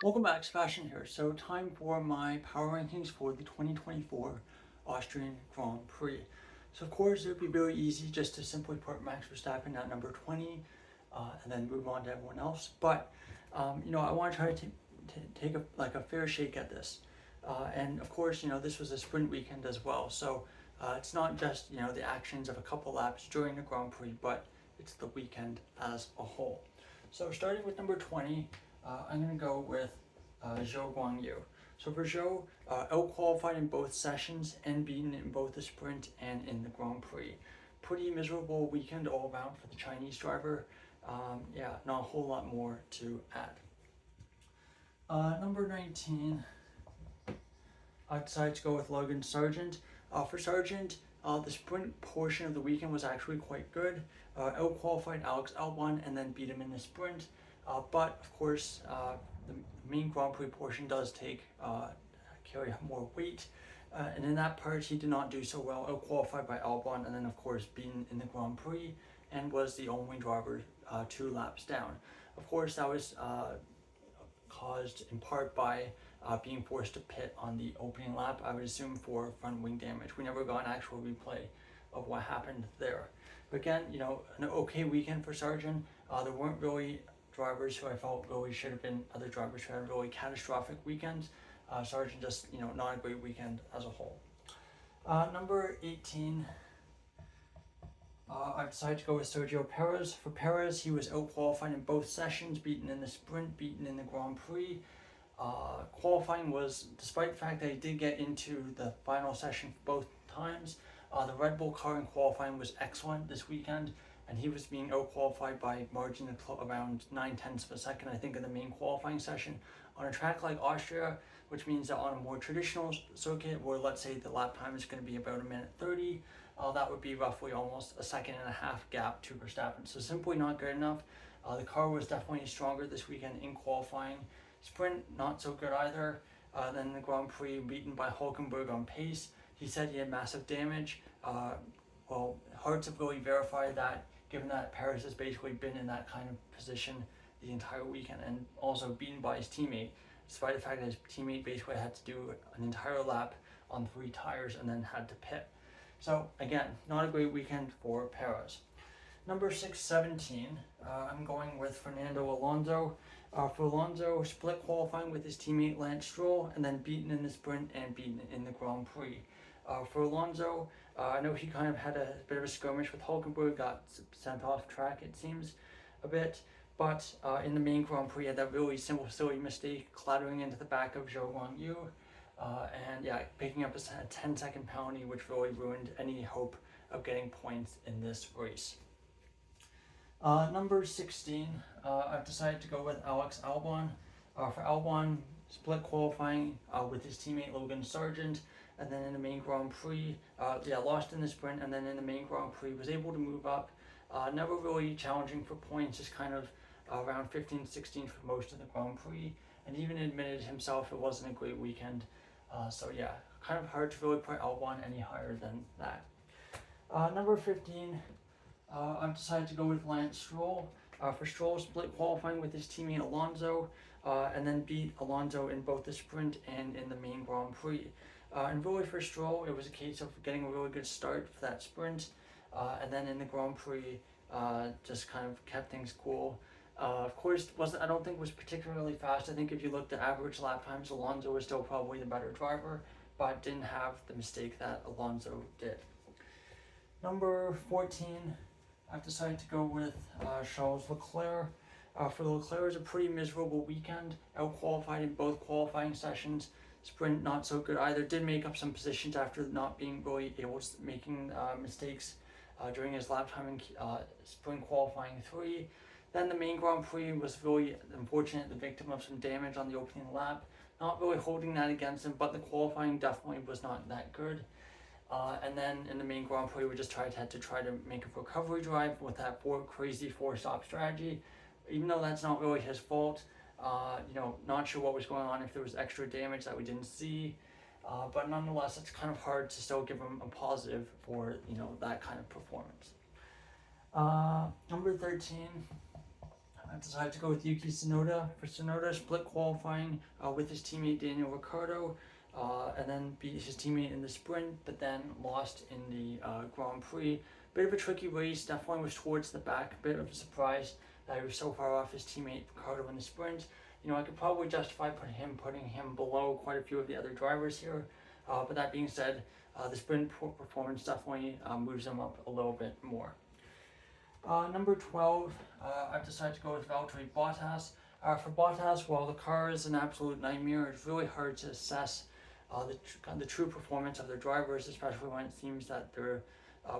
Welcome back, Sebastian here. So time for my power rankings for the 2024 Austrian Grand Prix. So of course it would be very easy just to simply put Max Verstappen at number 20 and then move on to everyone else. But I want to try to take a fair shake at this. And of course, this was a sprint weekend as well. So it's not just, the actions of a couple laps during the Grand Prix, but it's the weekend as a whole. So starting with number 20, I'm going to go with Zhou Guangyu. So for Zhou, out-qualified in both sessions and beaten in both the sprint and in the Grand Prix. Pretty miserable weekend all around for the Chinese driver. Not a whole lot more to add. Number 19, I decided to go with Logan Sargent. For Sargent, the sprint portion of the weekend was actually quite good. Out-qualified Alex Albon and then beat him in the sprint. But of course, the main Grand Prix portion does carry more weight. And in that part, he did not do so well. Out-qualified by Albon and then of course beaten in the Grand Prix and was the only driver 2 laps down. Of course, that was caused in part by being forced to pit on the opening lap, I would assume for front wing damage. We never got an actual replay of what happened there. But again, an okay weekend for Sargent. There weren't really drivers who I felt really should have been other drivers who had really catastrophic weekends. Sargent just, not a great weekend as a whole. Number 18, I decided to go with Sergio Perez. For Perez, he was out-qualified in both sessions, beaten in the sprint, beaten in the Grand Prix. Qualifying was, despite the fact that he did get into the final session both times, the Red Bull car in qualifying was excellent this weekend, and he was being out-qualified by margin of around 9/10 of a second, I think, in the main qualifying session. On a track like Austria, which means that on a more traditional circuit, where let's say the lap time is going to be about 1:30, that would be roughly almost a second and a half gap to Verstappen. So simply not good enough. The car was definitely stronger this weekend in qualifying. Sprint, not so good either. Then the Grand Prix, beaten by Hulkenberg on pace. He said he had massive damage. Hard to really verify that, given that Perez has basically been in that kind of position the entire weekend and also beaten by his teammate, despite the fact that his teammate basically had to do an entire lap on 3 tires and then had to pit. So again, not a great weekend for Perez. Number 17, I'm going with Fernando Alonso. For Alonso, split qualifying with his teammate Lance Stroll and then beaten in the sprint and beaten in the Grand Prix. For Alonso, I know he kind of had a bit of a skirmish with Hulkenberg, got sent off track it seems a bit, but in the main Grand Prix he had that really simple silly mistake, clattering into the back of Zhou Guangyu, picking up a 10-second penalty, which really ruined any hope of getting points in this race. Number 16, I've decided to go with Alex Albon. For Albon, split qualifying with his teammate Logan Sargent, and then in the main Grand Prix, lost in the sprint, and then in the main Grand Prix was able to move up. Never really challenging for points, just kind of around 15, 16 for most of the Grand Prix, and even admitted himself it wasn't a great weekend. Kind of hard to really put Albon any higher than that. Number 15, I've decided to go with Lance Stroll. For Stroll, split qualifying with his teammate Alonso, and then beat Alonso in both the sprint and in the main Grand Prix. And really for Stroll, it was a case of getting a really good start for that sprint, and then in the Grand Prix, just kind of kept things cool. Of course, I don't think was particularly fast. I think if you looked at average lap times, Alonso was still probably the better driver, but didn't have the mistake that Alonso did. Number 14, I've decided to go with Charles Leclerc. For Leclerc, it was a pretty miserable weekend, out-qualified in both qualifying sessions. Sprint, not so good either. Did make up some positions after not being really able to making mistakes during his lap time in sprint qualifying 3. Then the main Grand Prix was really unfortunate, the victim of some damage on the opening lap. Not really holding that against him, but the qualifying definitely was not that good. And then in the main Grand Prix, we just had to try to make a recovery drive with that crazy 4-stop strategy. Even though that's not really his fault, not sure what was going on, if there was extra damage that we didn't see. But nonetheless, it's kind of hard to still give him a positive for, that kind of performance. Number 13, I decided to go with Yuki Tsunoda. For Tsunoda, split qualifying with his teammate Daniel Ricciardo, and then beat his teammate in the sprint, but then lost in the Grand Prix. Bit of a tricky race, definitely was towards the back, a bit of a surprise that he was so far off his teammate Ricciardo in the sprint. I could probably justify putting him below quite a few of the other drivers here, but that being said, the sprint performance definitely moves him up a little bit more. Number 12, I've decided to go with Valtteri Bottas. For Bottas, while the car is an absolute nightmare, it's really hard to assess the true performance of their drivers, especially when it seems that they're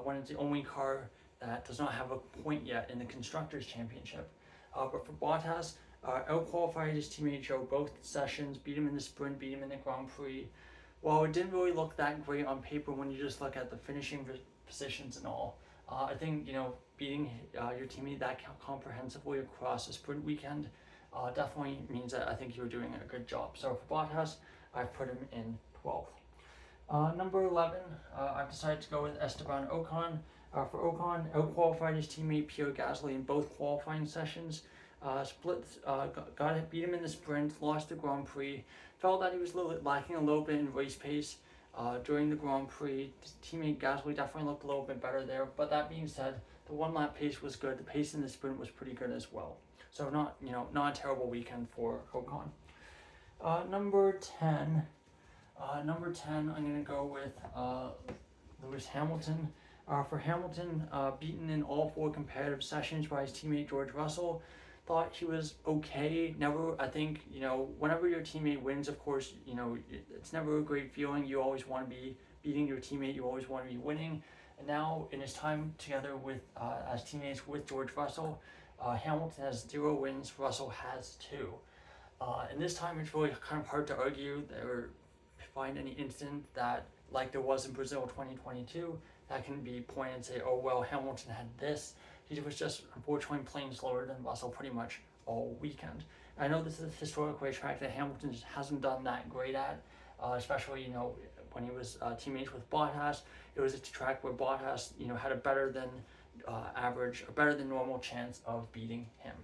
when it's the only car that does not have a point yet in the Constructors' Championship. But for Bottas, out-qualified his teammate Joe both sessions, beat him in the sprint, beat him in the Grand Prix. While it didn't really look that great on paper when you just look at the finishing positions and all, I think beating your teammate that comprehensively across a sprint weekend definitely means that I think you were doing a good job. So for Bottas, I've put him in 12th. Number 11, I've decided to go with Esteban Ocon. For Ocon, out-qualified his teammate Pierre Gasly in both qualifying sessions. Beat him in the sprint, lost the Grand Prix. Felt that he was lacking a little bit in race pace during the Grand Prix. His teammate Gasly definitely looked a little bit better there. But that being said, the one lap pace was good. The pace in the sprint was pretty good as well. So not a terrible weekend for Ocon. Number 10, I'm going to go with Lewis Hamilton. For Hamilton, beaten in all 4 competitive sessions by his teammate George Russell. Thought he was okay. I think, whenever your teammate wins, of course, it's never a great feeling. You always want to be beating your teammate. You always want to be winning. And now, in his time together with as teammates with George Russell, Hamilton has 0 wins. Russell has 2. And this time, it's really kind of hard to argue or find any incident that, like there was in Brazil 2022, that can be pointed and say, oh, well, Hamilton had this. He was just, unfortunately, playing slower than Russell pretty much all weekend. And I know this is a historic racetrack that Hamilton just hasn't done that great at, especially, when he was teammates with Bottas. It was a track where Bottas, had a better than average, a better than normal chance of beating him.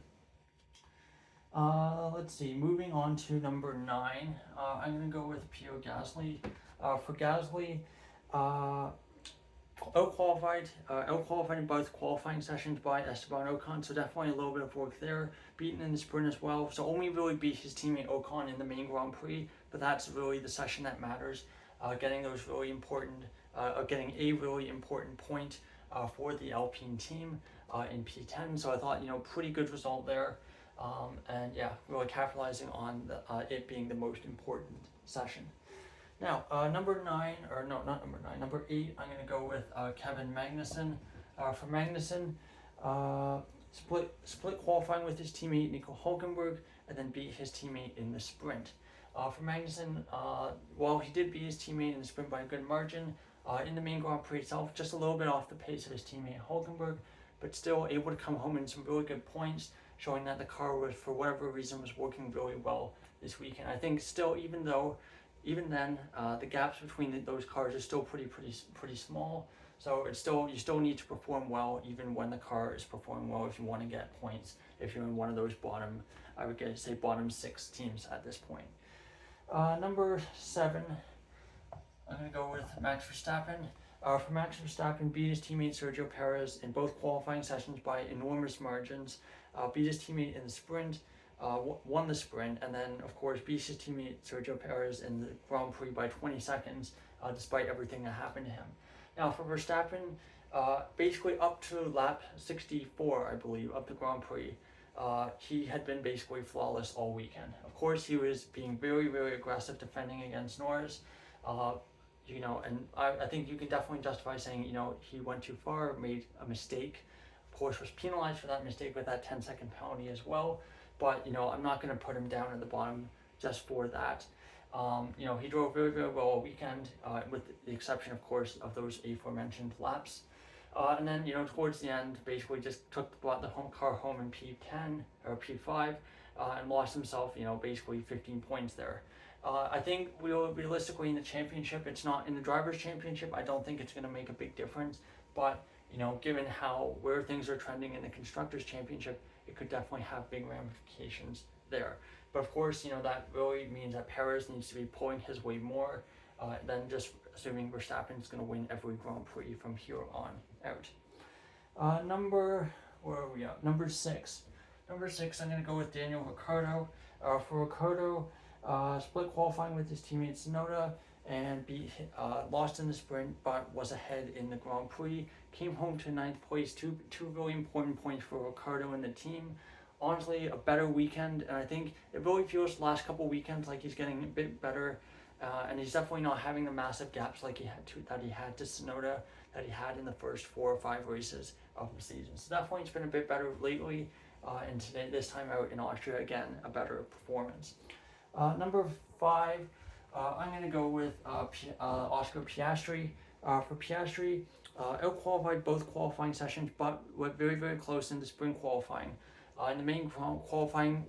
Let's see, moving on to number 9, I'm going to go with Pierre Gasly. For Gasly, out-qualified in both qualifying sessions by Esteban Ocon, so definitely a little bit of work there. Beaten in the sprint as well, so only really beat his teammate Ocon in the main Grand Prix, but that's really the session that matters. Getting a really important point for the Alpine team in P10, so I thought, pretty good result there. And yeah, really capitalizing on it being the most important session. Now, number 8, I'm going to go with Kevin Magnussen. For Magnussen, split qualifying with his teammate Nico Hülkenberg, and then beat his teammate in the sprint. For Magnussen, while he did beat his teammate in the sprint by a good margin, in the main Grand Prix itself, just a little bit off the pace of his teammate Hülkenberg, but still able to come home in some really good points, showing that the car was, for whatever reason, was working really well this weekend. I think still, even then, the gaps between those cars are still pretty small. So you still need to perform well, even when the car is performing well, if you want to get points. If you're in one of those bottom 6 teams at this point. Number 7, I'm going to go with Max Verstappen. For Max Verstappen, beat his teammate Sergio Perez in both qualifying sessions by enormous margins. Beat his teammate in the sprint. Won the sprint, and then of course beat his teammate Sergio Perez in the Grand Prix by 20 seconds, despite everything that happened to him. Now for Verstappen, basically up to lap 64, I believe, of the Grand Prix, he had been basically flawless all weekend. Of course, he was being very, very aggressive defending against Norris, and I think you can definitely justify saying, he went too far, made a mistake. Of course, was penalized for that mistake with that 10-second penalty as well. But, I'm not going to put him down at the bottom just for that. He drove very, very well all weekend, with the exception, of course, of those aforementioned laps. And then, towards the end, basically just brought the car home in P10 or P5 and lost himself, basically 15 points there. I think realistically in the championship, it's not in the Drivers' Championship. I don't think it's going to make a big difference. But, given where things are trending in the Constructors' Championship, it could definitely have big ramifications there. But of course, that really means that Perez needs to be pulling his weight more than just assuming Verstappen is going to win every Grand Prix from here on out. Where are we at? Number six. Number six, I'm going to go with Daniel Ricciardo. For Ricciardo, split qualifying with his teammate Tsunoda and lost in the sprint, but was ahead in the Grand Prix. Came home to ninth place. Two really important points for Ricciardo and the team. Honestly, a better weekend, and I think it really feels the last couple weekends like he's getting a bit better, and he's definitely not having the massive gaps like he had to Tsunoda, that he had in the first 4 or 5 races of the season. So definitely it's been a bit better lately, and this time out in Austria, again, a better performance. Number 5, I'm going to go with Oscar Piastri. For Piastri, out-qualified both qualifying sessions, but were very, very close in the sprint qualifying. In the main qualifying,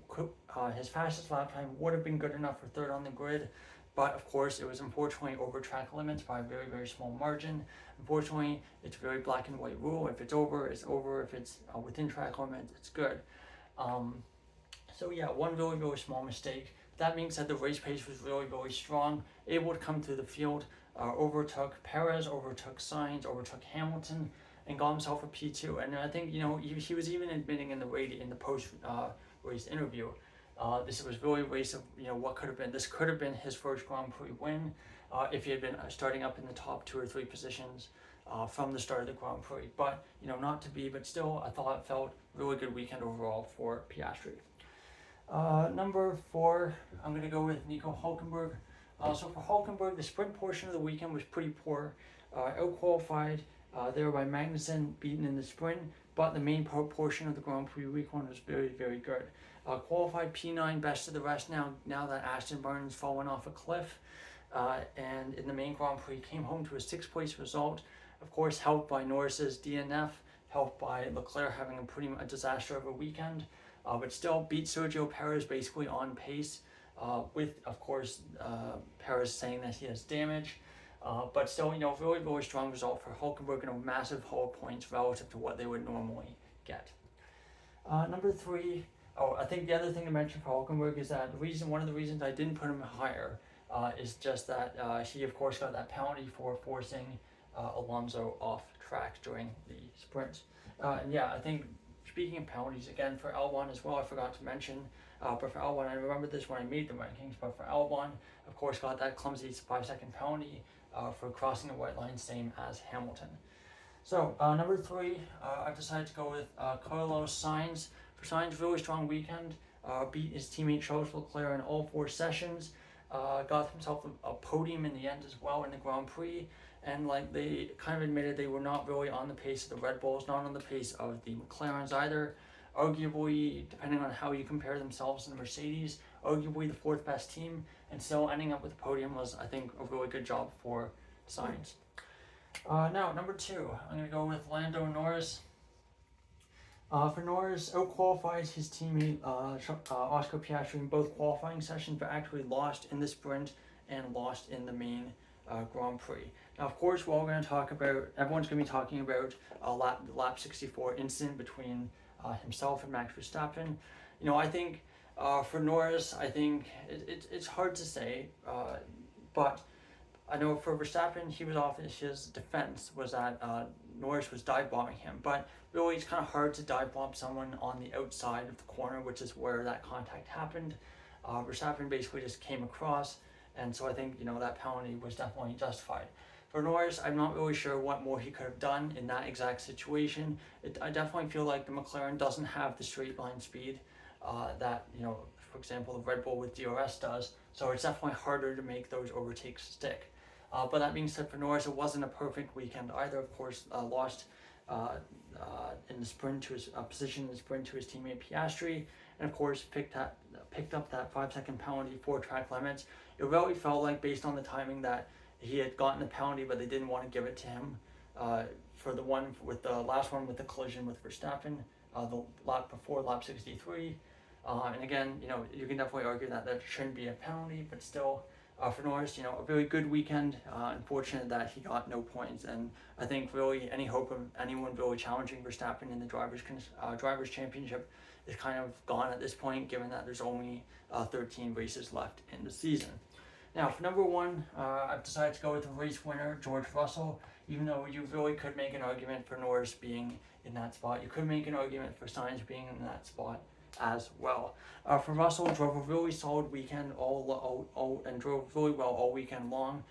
his fastest lap time would have been good enough for third on the grid, but of course it was unfortunately over track limits by a very, very small margin. Unfortunately, it's a very black and white rule. If it's over, it's over. If it's within track limits, it's good. So yeah, one really, really small mistake. That being said, the race pace was really, really strong, able to come through the field, overtook Perez, overtook Sainz, overtook Hamilton, and got himself a P2. And I think, he was even admitting in the post race interview, this was really a race of, what could have been. This could have been his first Grand Prix win if he had been starting up in the top 2 or 3 positions from the start of the Grand Prix. But, not to be, but still, I thought it felt a really good weekend overall for Piastri. Number 4, I'm going to go with Nico Hülkenberg. So for Hülkenberg, the sprint portion of the weekend was pretty poor. Out-qualified there by Magnussen, beaten in the sprint, but the main portion of the Grand Prix week 1 was very, very good. Qualified P9, best of the rest now that Aston Martin's fallen off a cliff. And in the main Grand Prix, came home to a 6th place result. Of course, helped by Norris's DNF, helped by Leclerc having a disaster of a weekend. But still beat Sergio Perez basically on pace, with, of course, Perez saying that he has damage. But still, really, really strong result for Hülkenberg and a massive haul of points relative to what they would normally get. Number 3, I think the other thing to mention for Hülkenberg is that one of the reasons I didn't put him higher is just that he, of course, got that penalty for forcing Alonso off track during the sprint. And yeah, I think, speaking of penalties, again, for L1 as well, I forgot to mention, but for L1, I remember this when I made the rankings, but for L1, of course, got that clumsy 5-second penalty for crossing the white line, same as Hamilton. So, number 3, I've decided to go with Carlos Sainz. For Sainz, really strong weekend, beat his teammate Charles Leclerc in all 4 sessions, got himself a podium in the end as well in the Grand Prix, and they kind of admitted they were not really on the pace of the Red Bulls, not on the pace of the McLarens either. Arguably, depending on how you compare themselves to the Mercedes, arguably the 4th best team, and still ending up with a podium was, I think, a really good job for Sainz. Now, number 2, I'm going to go with Lando Norris. For Norris, out-qualified his teammate Oscar Piastri in both qualifying sessions, but actually lost in the sprint and lost in the main Grand Prix. Now, of course, everyone's going to be talking about lap 64 incident between himself and Max Verstappen. I think for Norris, I think it's hard to say, but I know for Verstappen, his defense was that Norris was dive bombing him, but really it's kind of hard to dive bomb someone on the outside of the corner, which is where that contact happened. Verstappen basically just came across, and so I think that penalty was definitely justified. For Norris, I'm not really sure what more he could have done in that exact situation. I definitely feel like the McLaren doesn't have the straight line speed that, for example, the Red Bull with DRS does, so it's definitely harder to make those overtakes stick. But that being said, for Norris, it wasn't a perfect weekend either. Of course, lost in the sprint to his position in the sprint to his teammate Piastri, and of course picked up that 5-second penalty for track limits. It really felt like, based on the timing, that he had gotten the penalty, but they didn't want to give it to him for the last one with the collision with Verstappen, the lap before, lap 63. And again, you can definitely argue that shouldn't be a penalty, but still, for Norris, a very good weekend. Unfortunate that he got no points, and I think really any hope of anyone really challenging Verstappen in the drivers' championship is kind of gone at this point, given that there's only 13 races left in the season. Now, for number one, I've decided to go with the race winner, George Russell. Even though you really could make an argument for Norris being in that spot, you could make an argument for Sainz being in that spot as well. For Russell, drove a really solid weekend and drove really well all weekend long.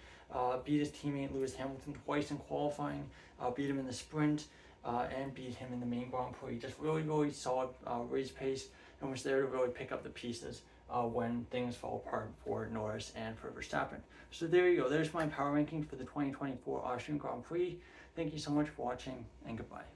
Beat his teammate Lewis Hamilton twice in qualifying, beat him in the sprint, and beat him in the main Grand Prix. Just really solid race pace, and was there to really pick up the pieces when things fall apart for Norris and for Verstappen. So there you go. There's my power ranking for the 2024 Austrian Grand Prix. Thank you so much for watching, and goodbye.